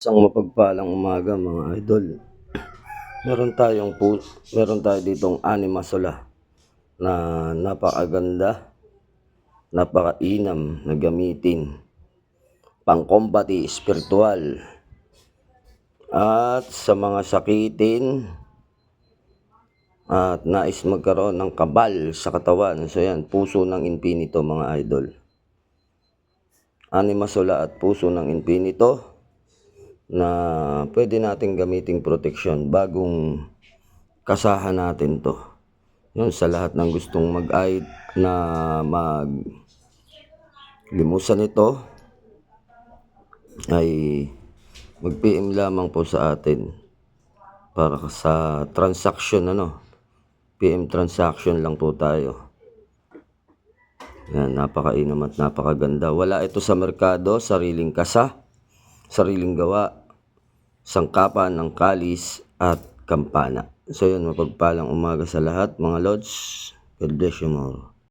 Isang mapagpalang umaga mga idol. Meron tayo ditong Anima Sola na napakaganda, napakainam na gamitin, pangkombati espiritual at sa mga sakitin at nais magkaroon ng kabal sa katawan. So yan, puso ng infinito mga idol. Anima Sola at puso ng infinito na pwede natin gamiting proteksyon. Bagong kasahan natin to. Yun, sa lahat ng gustong maglimusan ito ay mag-PM lamang po sa atin para sa transaction, PM transaction lang po tayo. Yan, napakainam at napakaganda. Wala ito sa merkado, sariling kasa, sariling gawa, sangkapan ng kalis at kampana. So yun, mapagpalang umaga sa lahat mga lods. God bless you more.